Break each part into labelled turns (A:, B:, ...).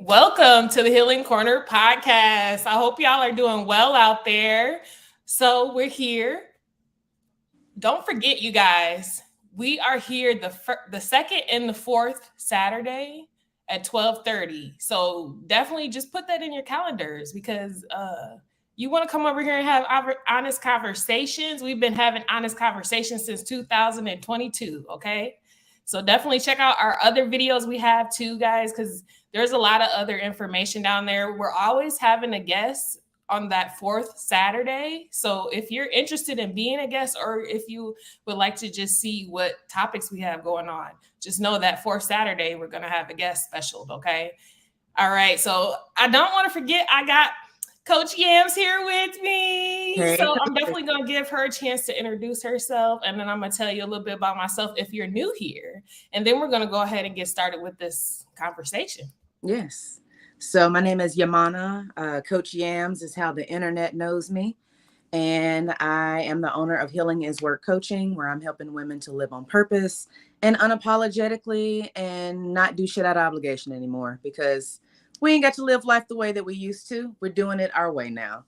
A: Welcome to the Healing Corner podcast. I hope y'all are doing well out there. So we're here. Don't forget, you guys, we are here the second and the fourth Saturday at 12:30. So definitely just put that in your calendars because you want to come over here and have honest conversations. We've been having honest conversations since 2022. Okay. So definitely check out our other videos we have too, guys, because there's a lot of other information down there. We're always having a guest on that fourth Saturday. So if you're interested in being a guest, or if you would like to just see what topics we have going on, just know that fourth Saturday, we're going to have a guest special. Okay. All right. So I don't want to forget, I got Coach Yamz here with me.
B: Hey.
A: So I'm definitely going to give her a chance to introduce herself. And then I'm going to tell you a little bit about myself if you're new here. And then we're going to go ahead and get started with this conversation.
B: Yes. So my name is Yamana. Coach Yamz is how the internet knows me. And I am the owner of Healing is Work Coaching, where I'm helping women to live on purpose and unapologetically and not do shit out of obligation anymore, because we ain't got to live life the way that we used to. We're doing it our way now.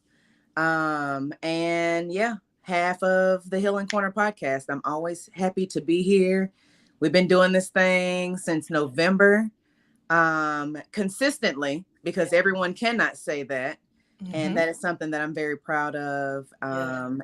B: And yeah, half of the Healing Corner podcast. I'm always happy to be here. We've been doing this thing since November, consistently, because everyone cannot say that. Mm-hmm. And that is something that I'm very proud of.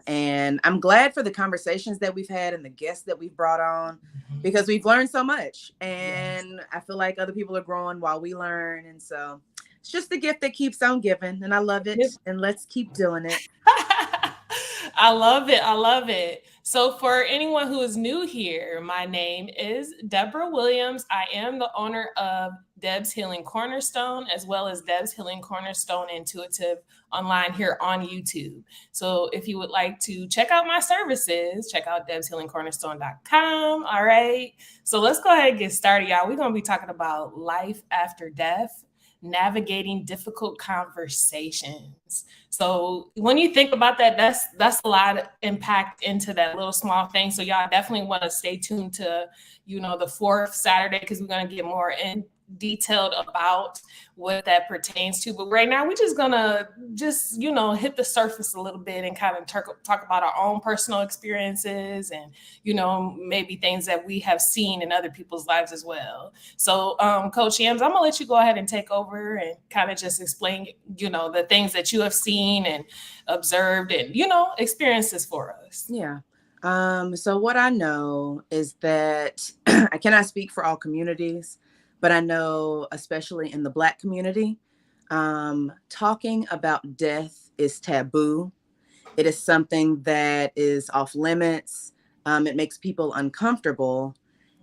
B: And I'm glad for the conversations that we've had and the guests that we've brought on, because we've learned so much. And I feel like other people are growing while we learn. And so it's just the gift that keeps on giving. And I love it. And let's keep doing it.
A: I love it. I love it. So for anyone who is new here, my name is Deborah Williams. I am the owner of Deb's Healing Cornerstone, as well as Deb's Healing Cornerstone Intuitive online here on YouTube. So if you would like to check out my services, check out debshealingcornerstone.com. All right. So let's go ahead and get started, y'all. We're going to be talking about life after death, navigating difficult conversations. So when you think about that, that's a lot of impact into that little small thing. So y'all definitely want to stay tuned to, the fourth Saturday, because we're going to get more in detailed about what that pertains to. But right now, we're just gonna hit the surface a little bit and kind of talk about our own personal experiences and maybe things that we have seen in other people's lives as well. So Coach Yamz, I'm gonna let you go ahead and take over and kind of just explain the things that you have seen and observed and experiences for us.
B: Yeah. So what I know is that I cannot speak for all communities, but I know, especially in the Black community, talking about death is taboo. It is something that is off limits. It makes people uncomfortable.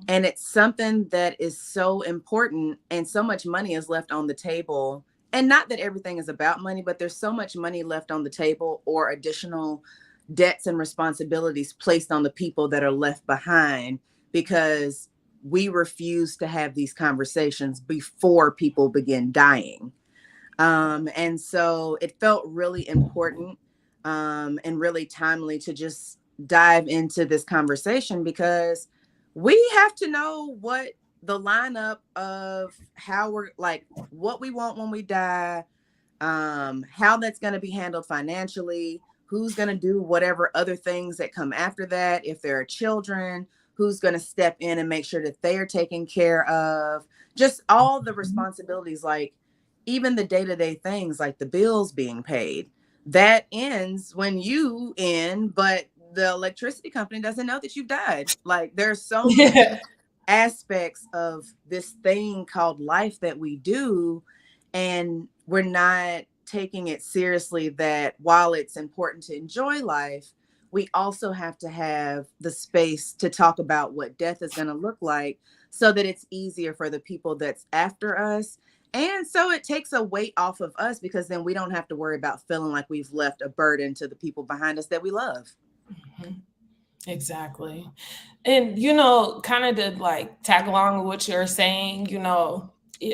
B: And it's something that is so important, and so much money is left on the table. And not that everything is about money, but there's so much money left on the table, or additional debts and responsibilities placed on the people that are left behind, because we refuse to have these conversations before people begin dying. And so it felt really important and really timely to just dive into this conversation, because we have to know what the lineup of how we're like, what we want when we die, how that's going to be handled financially, who's going to do whatever other things that come after that. If there are children, who's going to step in and make sure that they are taken care of, just all the responsibilities, like even the day-to-day things like the bills being paid. That ends when you end, but the electricity company doesn't know that you've died. Like there's so many aspects of this thing called life that we do, and we're not taking it seriously, that while it's important to enjoy life, we also have to have the space to talk about what death is going to look like, so that it's easier for the people that's after us. And so it takes a weight off of us, because then we don't have to worry about feeling like we've left a burden to the people behind us that we love.
A: Mm-hmm. Exactly. And, kind of to like tag along with what you're saying,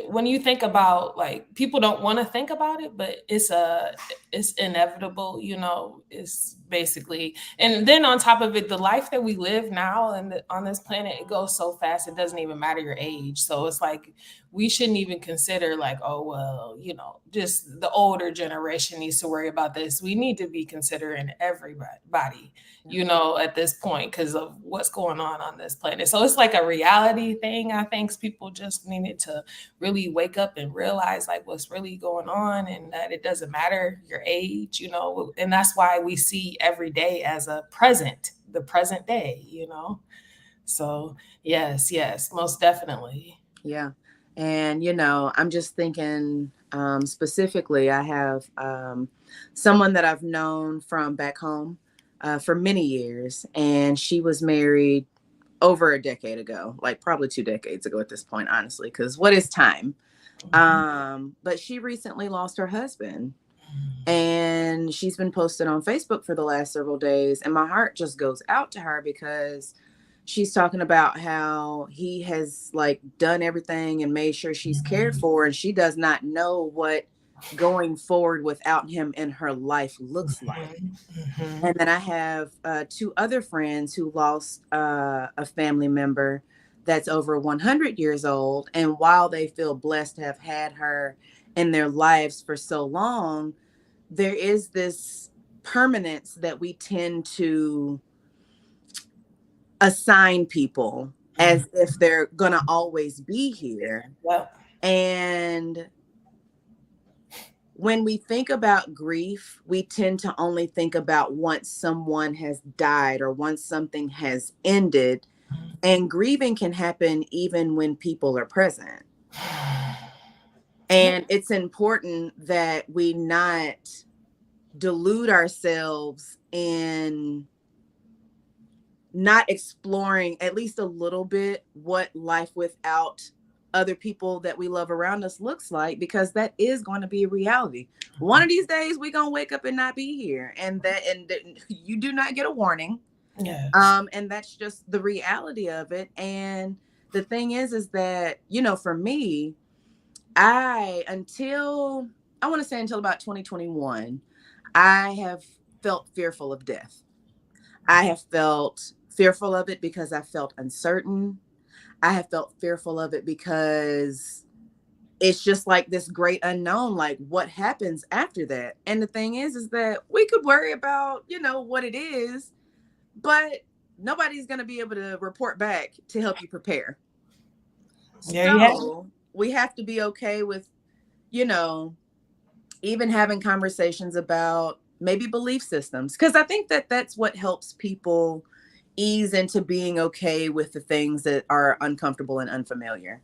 A: when you think about, like, people don't want to think about it, but it's it's inevitable, you know, it's basically, and then on top of it, the life that we live now and on this planet, it goes so fast, it doesn't even matter your age. So it's like, we shouldn't even consider like, oh, well, you know, just the older generation needs to worry about this. We need to be considering everybody, you know, at this point, because of what's going on this planet. So it's like a reality thing. I think people just needed to really wake up and realize like what's really going on, and that it doesn't matter your age, you know. And that's why we see every day as a present, the present day, you know. So yes, yes, most definitely.
B: Yeah. And, I'm just thinking specifically, I have someone that I've known from back home for many years, and she was married over a decade ago, like probably 2 decades ago at this point, honestly, because what is time? But she recently lost her husband, and she's been posted on Facebook for the last several days. And my heart just goes out to her because she's talking about how he has like done everything and made sure she's cared for, and she does not know what going forward without him in her life looks like. And then I have two other friends who lost a family member that's over 100 years old. And while they feel blessed to have had her in their lives for so long, there is this permanence that we tend to assign people as if they're going to always be here.
A: Well,
B: And when we think about grief, we tend to only think about once someone has died or once something has ended. And grieving can happen even when people are present. And it's important that we not delude ourselves in not exploring at least a little bit what life without other people that we love around us looks like, because that is going to be a reality. One of these days we're going to wake up and not be here, and you do not get a warning.
A: yes.
B: And that's just the reality of it. And the thing is that, for me, until about 2021, I have felt fearful of death. I have felt fearful of it because I felt uncertain. I have felt fearful of it because it's just like this great unknown, like what happens after that. And the thing is that we could worry about, what it is, but nobody's going to be able to report back to help you prepare. So we have to be okay with, even having conversations about maybe belief systems, because I think that that's what helps people ease into being okay with the things that are uncomfortable and unfamiliar.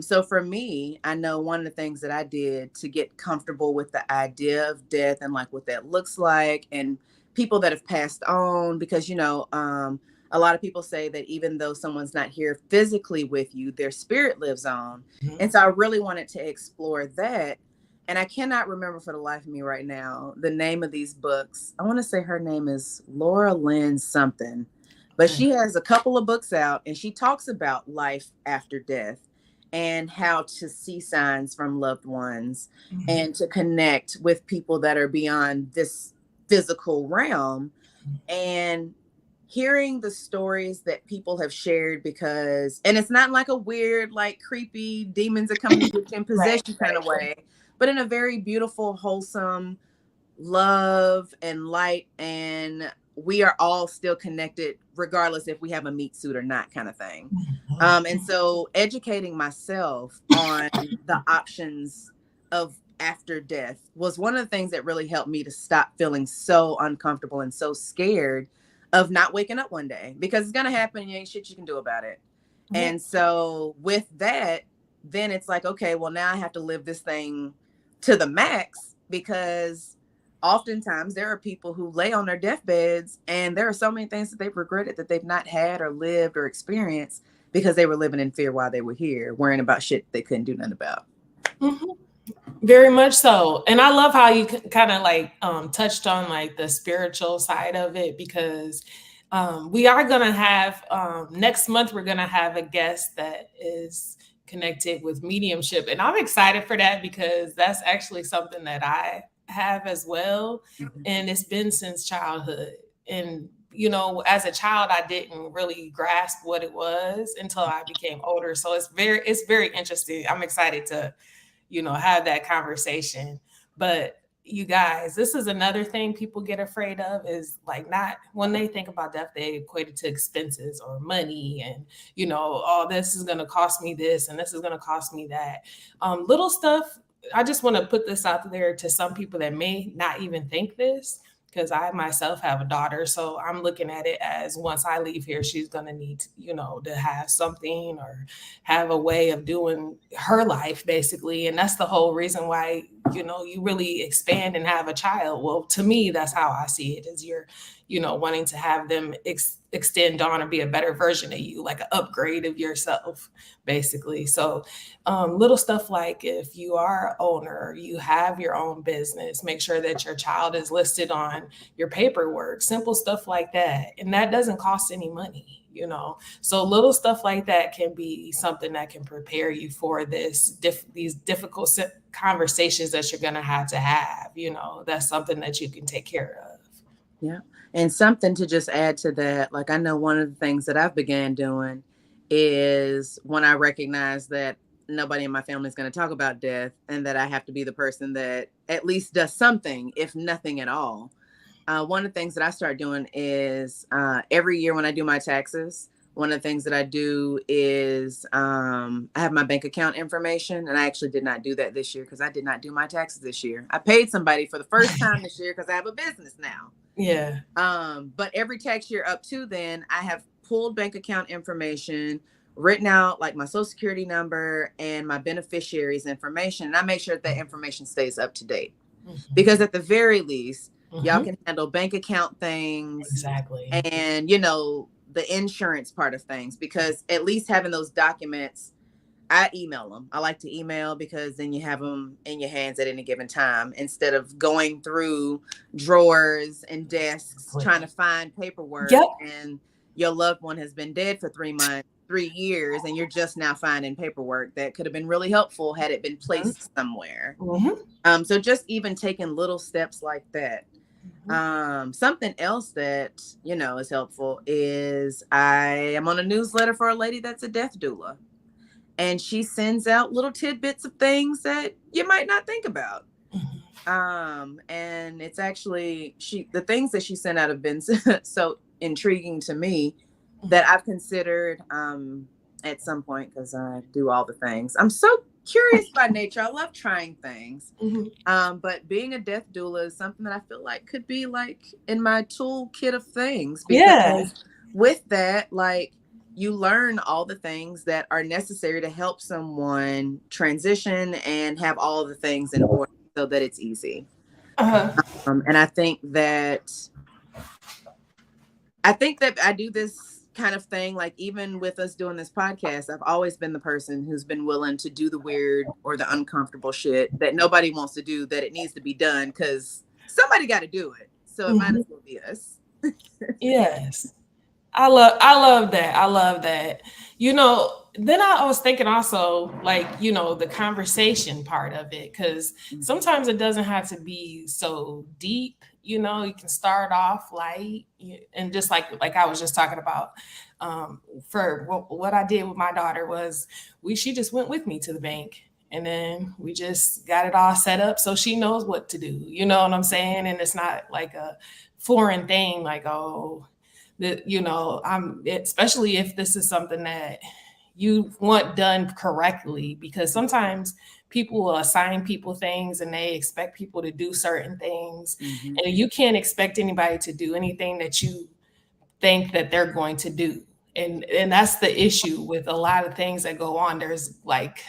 B: So for me, I know one of the things that I did to get comfortable with the idea of death and like what that looks like, and people that have passed on, because, a lot of people say that even though someone's not here physically with you, their spirit lives on. And so I really wanted to explore that. And I cannot remember for the life of me right now the name of these books. I want to say her name is Laura Lynn something, but she has a couple of books out, and she talks about life after death and how to see signs from loved ones and to connect with people that are beyond this physical realm. And hearing the stories that people have shared, and it's not like a weird, like creepy demons are coming to you in possession kind of way, but in a very beautiful, wholesome love and light. And we are all still connected, regardless if we have a meat suit or not, kind of thing. And so educating myself on the options of after death was one of the things that really helped me to stop feeling so uncomfortable and so scared of not waking up one day, because it's going to happen and you ain't shit you can do about it. And so with that, then it's like, okay, well, now I have to live this thing to the max, because oftentimes there are people who lay on their deathbeds and there are so many things that they've regretted that they've not had or lived or experienced because they were living in fear while they were here, worrying about shit they couldn't do nothing about.
A: Very much so. And I love how you kind of like touched on like the spiritual side of it, because we are going to have next month, we're going to have a guest that is connected with mediumship. And I'm excited for that, because that's actually something that I have as well.
B: Mm-hmm.
A: And it's been since childhood. And, you know, as a child, I didn't really grasp what it was until I became older. So it's very interesting. I'm excited to, you know, have that conversation. But you guys, this is another thing people get afraid of is like not when they think about death, they equate it to expenses or money and, you know, oh, this is going to cost me this and this is going to cost me that. Little stuff. I just want to put this out there to some people that may not even think this because I myself have a daughter. So I'm looking at it as once I leave here, she's going to need, you know, to have something or have a way of doing her life basically. And that's the whole reason why, you know, you really expand and have a child. Well, to me, that's how I see it is you're, you know, wanting to have them extend on or be a better version of you, like an upgrade of yourself, basically. So little stuff like if you are an owner, you have your own business, make sure that your child is listed on your paperwork, simple stuff like that. And that doesn't cost any money, you know. So little stuff like that can be something that can prepare you for these difficult conversations that you're going to have, you know. That's something that you can take care of.
B: Yeah. And something to just add to that, like I know one of the things that I've began doing is when I recognize that nobody in my family is going to talk about death and that I have to be the person that at least does something, if nothing at all. One of the things that I start doing is every year when I do my taxes, one of the things that I do is I have my bank account information. And I actually did not do that this year because I did not do my taxes this year. I paid somebody for the first time this year because I have a business now.
A: Yeah.
B: But every tax year up to then, I have pulled bank account information, written out like my social security number and my beneficiaries information. And I make sure that information stays up to date because at the very least, y'all can handle bank account things.
A: Exactly.
B: And, you know, the insurance part of things, because at least having those documents, I email them. I like to email because then you have them in your hands at any given time instead of going through drawers and desks trying to find paperwork.
A: Yep.
B: And your loved one has been dead for 3 months, 3 years, and you're just now finding paperwork that could have been really helpful had it been placed somewhere. So just even taking little steps like that. Something else that, you know, is helpful is I am on a newsletter for a lady that's a death doula. And she sends out little tidbits of things that you might not think about. And it's actually the things that she sent out have been so intriguing to me that I've considered at some point, because I do all the things. I'm so curious by nature. I love trying things. But being a death doula is something that I feel like could be like in my toolkit of things. Because with that, like, you learn all the things that are necessary to help someone transition and have all the things in order so that it's easy. And I think that I do this kind of thing, like even with us doing this podcast, I've always been the person who's been willing to do the weird or the uncomfortable shit that nobody wants to do, that it needs to be done because somebody got to do it. So it might as well be us.
A: Yes. I love that. I love that. You know, then I was thinking also, like, you know, the conversation part of it, because sometimes it doesn't have to be so deep. You know, you can start off light and just like I was just talking about. For what I did with my daughter was she just went with me to the bank. And then we just got it all set up so she knows what to do. You know what I'm saying? And it's not like a foreign thing, like, oh, that, you know, especially if this is something that you want done correctly, because sometimes people will assign people things and they expect people to do certain things. And you can't expect anybody to do anything that you think that they're going to do. And that's the issue with a lot of things that go on. There's like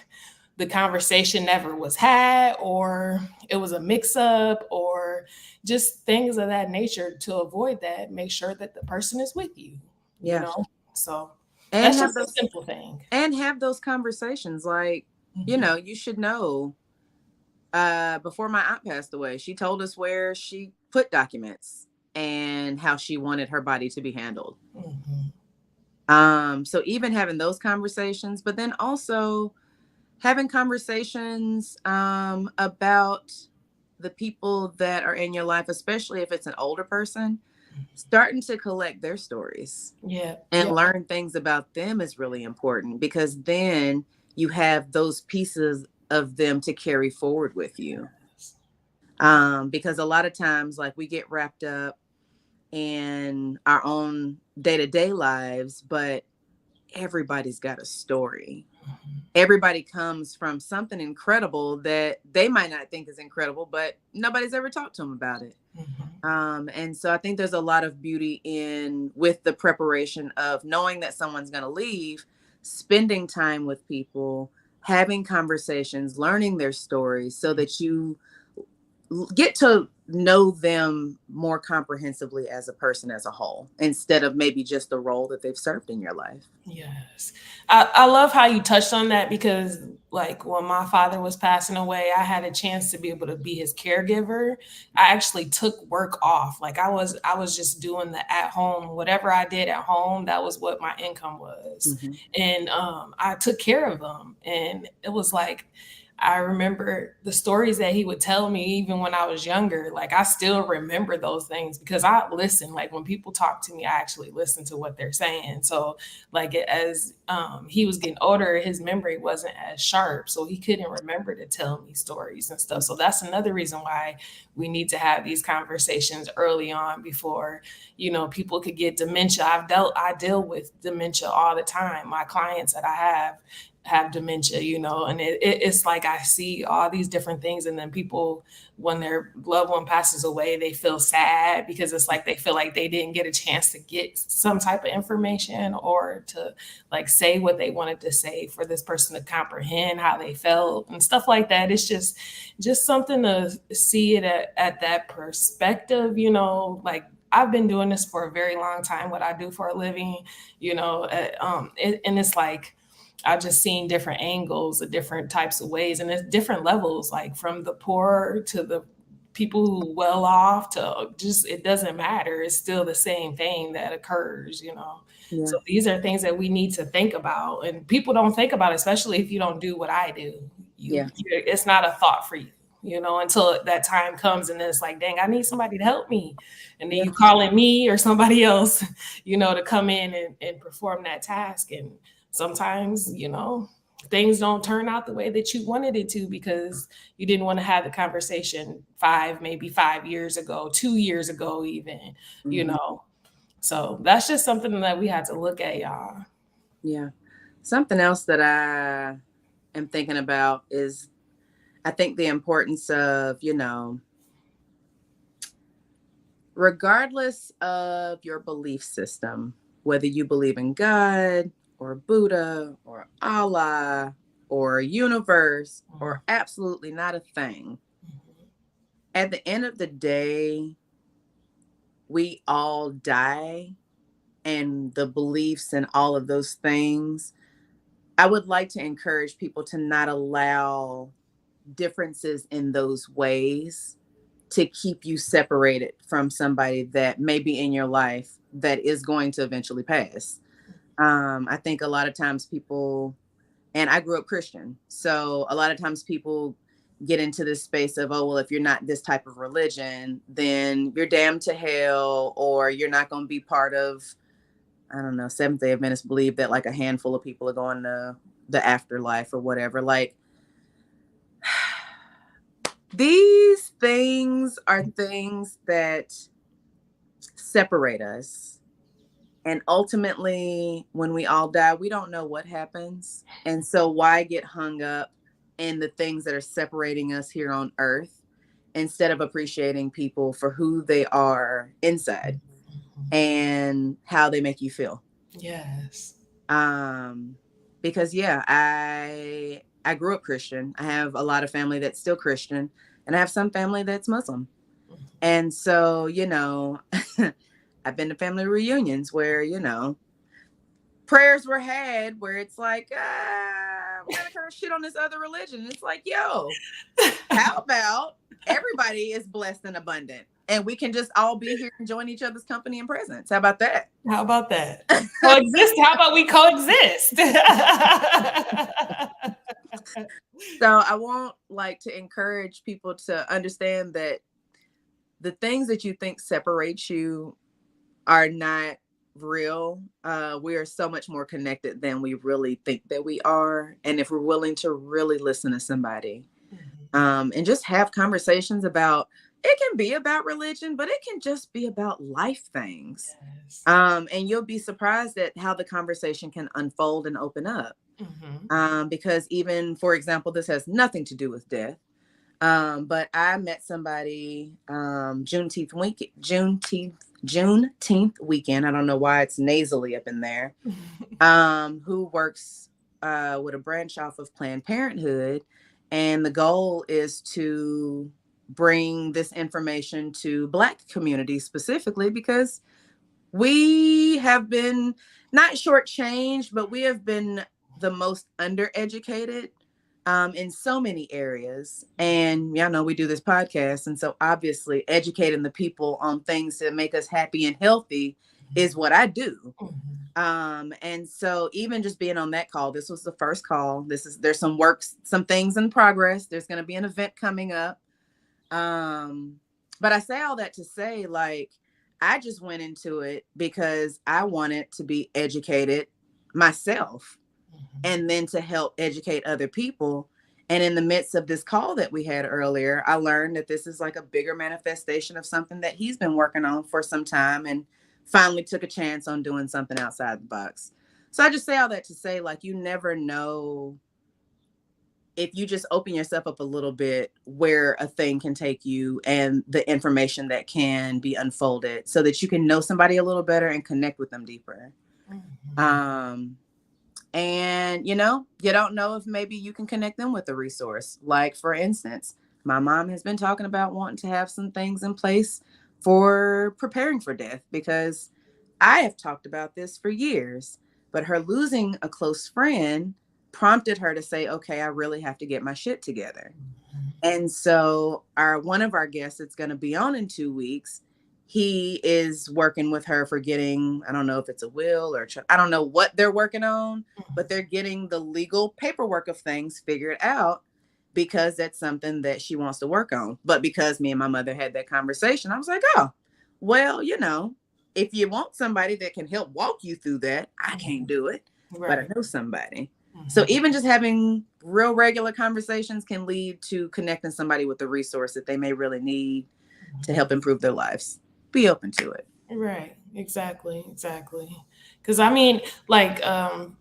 A: the conversation never was had, or it was a mix up, or just things of that nature. To avoid that, make sure that the person is with you. You know? So
B: and
A: that's just a simple thing.
B: And have those conversations. Like, you know, you should know, before my aunt passed away, she told us where she put documents and how she wanted her body to be handled. So even having those conversations, but then also having conversations about the people that are in your life, especially if it's an older person, starting to collect their stories
A: Yeah.
B: and
A: Yeah.
B: learn things about them is really important, because then you have those pieces of them to carry forward with you. Because a lot of times, like, we get wrapped up in our own day-to-day lives, but everybody's got a story. Everybody comes from something incredible that they might not think is incredible, but nobody's ever talked to them about it. And so I think there's a lot of beauty in with the preparation of knowing that someone's going to leave, spending time with people, having conversations, learning their stories, so that you get to know them more comprehensively as a person as a whole, instead of maybe just the role that they've served in your life.
A: Yes. I love how you touched on that, because like when my father was passing away, I had a chance to be able to be his caregiver. I actually took work off. Like I was just doing the at home, whatever I did at home, that was what my income was.
B: Mm-hmm.
A: And I took care of them. And it was like, I remember the stories that he would tell me even when I was younger. Like I still remember those things because I listen. Like when people talk to me, I actually listen to what they're saying. So like as he was getting older, his memory wasn't as sharp, so he couldn't remember to tell me stories and stuff. So that's another reason why we need to have these conversations early on before people could get dementia. I deal with dementia all the time. My clients that I have dementia, and it's like I see all these different things, and then people, when their loved one passes away, they feel sad because it's like they feel like they didn't get a chance to get some type of information or to like say what they wanted to say for this person to comprehend how they felt and stuff like that. It's just something to see it at that perspective, like I've been doing this for a very long time, what I do for a living, and it's like I've just seen different angles, of different types of ways, and it's different levels, like from the poor to the people who well off to just, it doesn't matter. It's still the same thing that occurs.
B: Yeah.
A: So these are things that we need to think about, and people don't think about it, especially if you don't do what I do.
B: Yeah.
A: It's not a thought for you, until that time comes, and then it's like, dang, I need somebody to help me, and then
B: Yeah.
A: you calling me or somebody else, to come in and perform that task. And sometimes, things don't turn out the way that you wanted it to because you didn't want to have the conversation maybe 5 years ago, 2 years ago, even,
B: Mm-hmm.
A: So that's just something that we had to look at, y'all.
B: Yeah. Something else that I am thinking about is, I think the importance of, regardless of your belief system, whether you believe in God or Buddha or Allah or universe or absolutely not a thing, at the end of the day, we all die, and the beliefs and all of those things. I would like to encourage people to not allow differences in those ways to keep you separated from somebody that may be in your life that is going to eventually pass. I think a lot of times people, and I grew up Christian, so a lot of times people get into this space of, oh, well, if you're not this type of religion, then you're damned to hell, or you're not going to be part of, I don't know, Seventh-day Adventists believe that like a handful of people are going to the afterlife or whatever. Like, these things are things that separate us. And ultimately, when we all die, we don't know what happens. And so why get hung up in the things that are separating us here on earth, instead of appreciating people for who they are inside and how they make you feel?
A: Yes.
B: Because I grew up Christian. I have a lot of family that's still Christian, and I have some family that's Muslim. And so, I've been to family reunions where, prayers were had where it's like, we're gonna kind of shit on this other religion. It's like, yo, how about everybody is blessed and abundant, and we can just all be here enjoying each other's company and presence? How about that?
A: How about that? Coexist? How about we coexist?
B: So I want like to encourage people to understand that the things that you think separate you are not real. We are so much more connected than we really think that we are. And if we're willing to really listen to somebody, and just have conversations about, it can be about religion, but it can just be about life things.
A: Yes.
B: And you'll be surprised at how the conversation can unfold and open up. Because even, for example, this has nothing to do with death. But I met somebody Juneteenth weekend. I don't know why it's nasally up in there. Who works with a branch off of Planned Parenthood, and the goal is to bring this information to Black communities specifically, because we have been not shortchanged, but we have been the most undereducated in so many areas. And y'all know we do this podcast. And so obviously educating the people on things that make us happy and healthy is what I do. And so even just being on that call, this was the first call. There's some things in progress. There's going to be an event coming up. But I say all that to say, like, I just went into it because I wanted to be educated myself and then to help educate other people. And in the midst of this call that we had earlier, I learned that this is like a bigger manifestation of something that he's been working on for some time, and finally took a chance on doing something outside the box. So I just say all that to say, like, you never know, if you just open yourself up a little bit, where a thing can take you and the information that can be unfolded so that you can know somebody a little better and connect with them deeper. And, you don't know if maybe you can connect them with a resource. Like, for instance, my mom has been talking about wanting to have some things in place for preparing for death, because I have talked about this for years, but her losing a close friend prompted her to say, okay, I really have to get my shit together. And so one of our guests that's going to be on in 2 weeks, he is working with her for getting, I don't know if it's a will or I don't know what they're working on, but they're getting the legal paperwork of things figured out, because that's something that she wants to work on. But because me and my mother had that conversation, I was like, oh, well, if you want somebody that can help walk you through that, I can't do it, but I know somebody. So even just having real regular conversations can lead to connecting somebody with the resource that they may really need to help improve their lives. Be open to it.
A: Right. Exactly. Because I mean, like,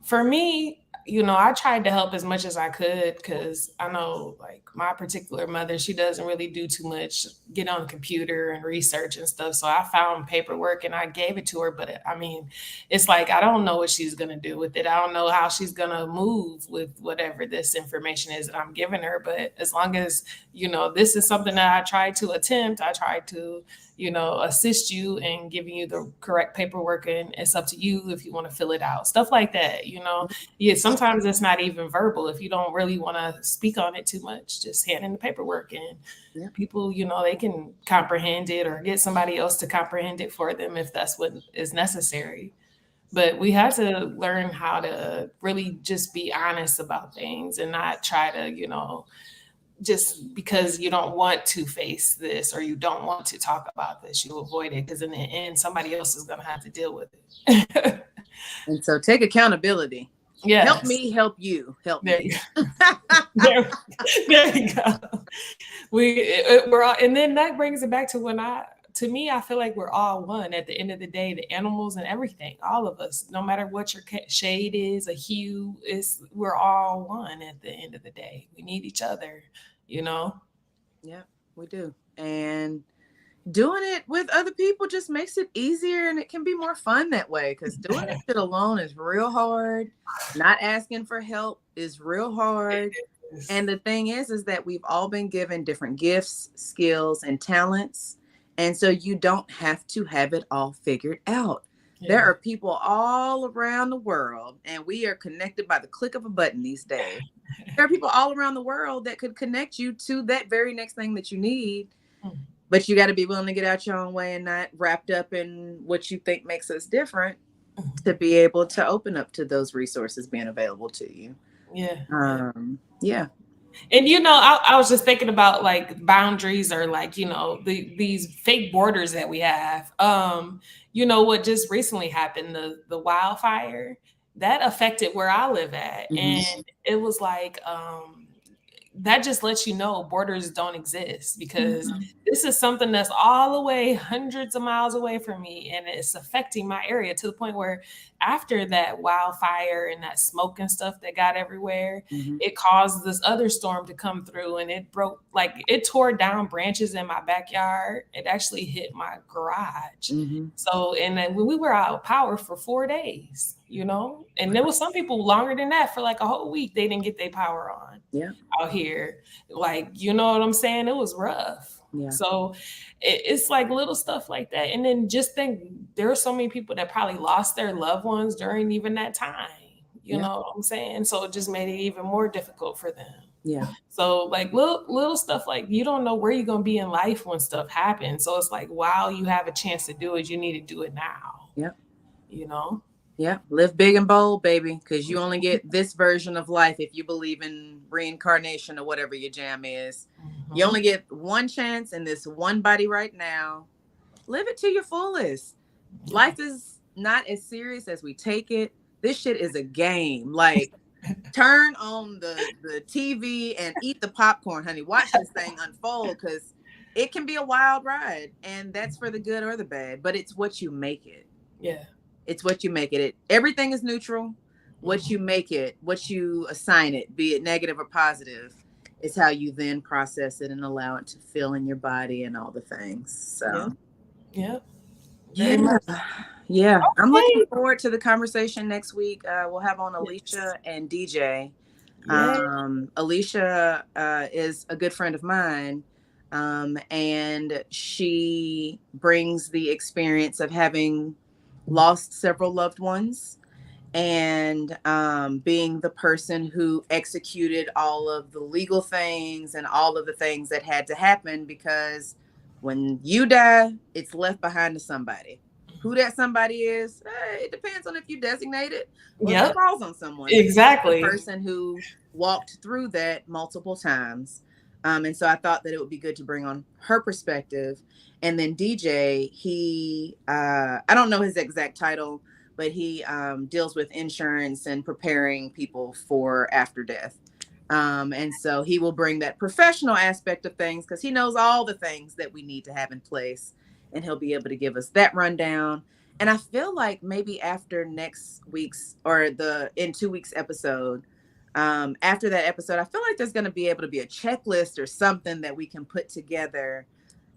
A: for me, I tried to help as much as I could, because I know, like, my particular mother, she doesn't really do too much, get on the computer and research and stuff. So I found paperwork and I gave it to her. But I mean, it's like, I don't know what she's going to do with it. I don't know how she's going to move with whatever this information is that I'm giving her. But as long as, this is something that I tried to attempt, I tried to, assist you in giving you the correct paperwork, and it's up to you if you want to fill it out, stuff like that. Yeah, sometimes it's not even verbal. If you don't really want to speak on it too much, just hand in the paperwork, and people, they can comprehend it or get somebody else to comprehend it for them if that's what is necessary. But we have to learn how to really just be honest about things and not try to, just because you don't want to face this or you don't want to talk about this, you avoid it, because in the end, somebody else is going to have to deal with it.
B: And so take accountability. Yes. Help me, help you. Help me.
A: There you go. We're all, and then that brings it back to to me, I feel like we're all one at the end of the day, the animals and everything, all of us, no matter what your shade is, a hue is, we're all one at the end of the day. We need each other,
B: Yeah, we do. And doing it with other people just makes it easier, and it can be more fun that way, because doing it alone is real hard. Not asking for help is real hard. And the thing is that we've all been given different gifts, skills, and talents. And so you don't have to have it all figured out. Yeah. There are people all around the world, and we are connected by the click of a button these days. There are people all around the world that could connect you to that very next thing that you need. But you got to be willing to get out your own way and not wrapped up in what you think makes us different to be able to open up to those resources being available to you.
A: Yeah.
B: Yeah.
A: And I was just thinking about like boundaries or like, these fake borders that we have. What just recently happened, the wildfire that affected where I live at.
B: Mm-hmm.
A: And it was like that just lets you know borders don't exist, because this is something that's all the way hundreds of miles away from me, and it's affecting my area to the point where after that wildfire and that smoke and stuff that got everywhere,
B: Mm-hmm.
A: it caused this other storm to come through, and it tore down branches in my backyard. It actually hit my garage.
B: Mm-hmm.
A: So, and then we were out of power for 4 days, and there was some people longer than that, for like a whole week they didn't get their power on.
B: Yeah.
A: Out here, like, you know what I'm saying? It was rough.
B: Yeah.
A: So it's like little stuff like that. And then just think, there are so many people that probably lost their loved ones during even that time. You know what I'm saying? So it just made it even more difficult for them.
B: Yeah.
A: So like little stuff, like you don't know where you're gonna be in life when stuff happens. So it's like, while you have a chance to do it, you need to do it now.
B: Yeah.
A: Yeah.
B: Live big and bold, baby, because you only get this version of life if you believe in reincarnation or whatever your jam is. Mm-hmm. You only get one chance in this one body right now. Live it to your fullest. Life is not as serious as we take it. This shit is a game. Like, turn on the TV and eat the popcorn, honey. Watch this thing unfold, because it can be a wild ride, and that's for the good or the bad, but it's what you make it.
A: Yeah.
B: It's what you make it. Everything is neutral. What you make it, what you assign it, be it negative or positive, is how you then process it and allow it to feel in your body and all the things. So,
A: yeah.
B: Okay. I'm looking forward to the conversation next week. We'll have on Alicia and DJ. Alicia is a good friend of mine, and she brings the experience of having lost several loved ones, and being the person who executed all of the legal things and all of the things that had to happen, because when you die, it's left behind to somebody. Who that somebody is, it depends on if you designate it or if it falls on someone.
A: Exactly.
B: The person who walked through that multiple times. And so I thought that it would be good to bring on her perspective. And then DJ, he, I don't know his exact title, but he deals with insurance and preparing people for after death. And so he will bring that professional aspect of things, because he knows all the things that we need to have in place. And he'll be able to give us that rundown. And I feel like maybe after next week's or in 2 weeks episode, after that episode, I feel like there's going to be able to be a checklist or something that we can put together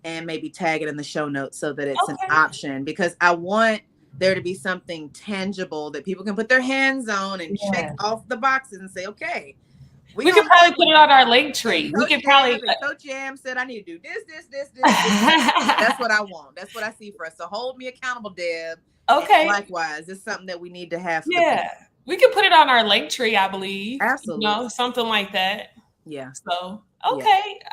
B: and maybe tag it in the show notes so that it's an option, because I want there to be something tangible that people can put their hands on and check off the boxes and say, okay.
A: We could probably put it on our link tree. We could probably.
B: Coach Yamz said, I need to do this. That's what I want. That's what I see for us. So hold me accountable, Deb.
A: Okay.
B: And likewise, it's something that we need to have.
A: We could put it on our link tree, I believe.
B: Absolutely.
A: Something like that.
B: Yeah.
A: So, okay. Yeah.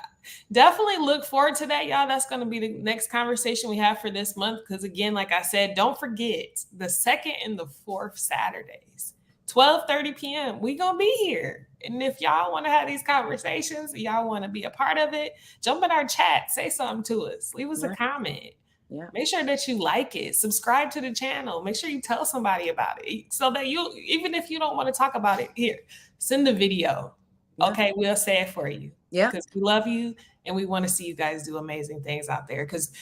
A: Definitely look forward to that, y'all. That's going to be the next conversation we have for this month. Because again, like I said, don't forget the 2nd and the 4th Saturdays, 12:30 p.m. We going to be here. And if y'all want to have these conversations, y'all want to be a part of it, jump in our chat, say something to us, leave us a comment.
B: Yeah.
A: Make sure that you like it, subscribe to the channel, make sure you tell somebody about it, so that you, even if you don't want to talk about it here, send the video. Yeah. Okay, we'll say it for you.
B: Yeah.
A: Because we love you and we want to see you guys do amazing things out there. Because,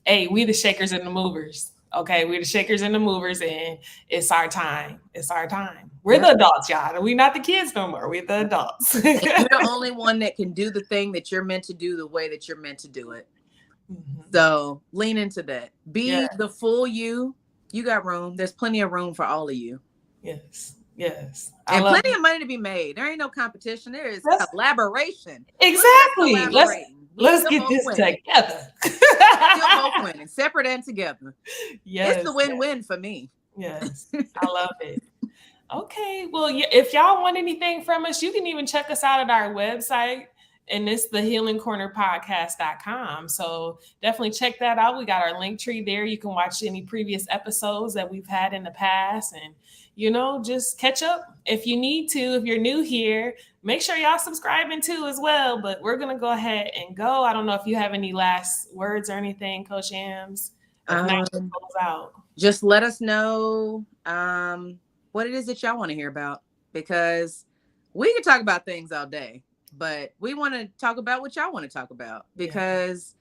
A: hey, we the shakers and the movers. Okay, we're the shakers and the movers, and it's our time. It's our time. We're the adults, y'all. We're not the kids no more. We're the adults.
B: You're the only one that can do the thing that you're meant to do the way that you're meant to do it. Mm-hmm. So lean into that. Be the full you. You got room. There's plenty of room for all of you.
A: Yes.
B: And plenty of money to be made. There ain't no competition. There is collaboration.
A: Exactly. Let's get this together.
B: Still both winning, separate and together.
A: Yes.
B: It's the win-win for me.
A: Yes. I love it. Okay. Well, if y'all want anything from us, you can even check us out at our website. And it's thehealingcornerpodcast.com. So definitely check that out. We got our link tree there. You can watch any previous episodes that we've had in the past. And just catch up if you need to. If you're new here, make sure y'all subscribing too as well. But we're going to go ahead and go. I don't know if you have any last words or anything, Coach Yamz. If not, we'll close out.
B: Just let us know what it is that y'all want to hear about, because we can talk about things all day, but we want to talk about what y'all want to talk about, because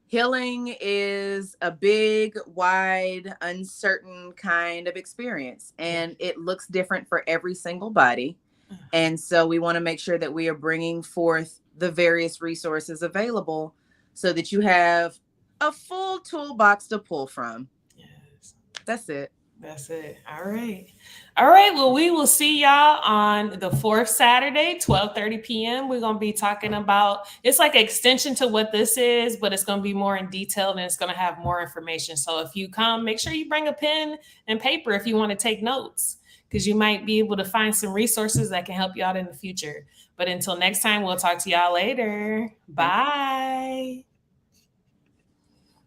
B: healing is a big, wide, uncertain kind of experience, and it looks different for every single body. And so we want to make sure that we are bringing forth the various resources available so that you have a full toolbox to pull from.
A: Yes.
B: That's it.
A: That's it. All right. All right. Well, we will see y'all on the 4th Saturday, 12:30 p.m. We're going to be talking about, it's like an extension to what this is, but it's going to be more in detail and it's going to have more information. So if you come, make sure you bring a pen and paper if you want to take notes, because you might be able to find some resources that can help you out in the future. But until next time, we'll talk to y'all later. Bye.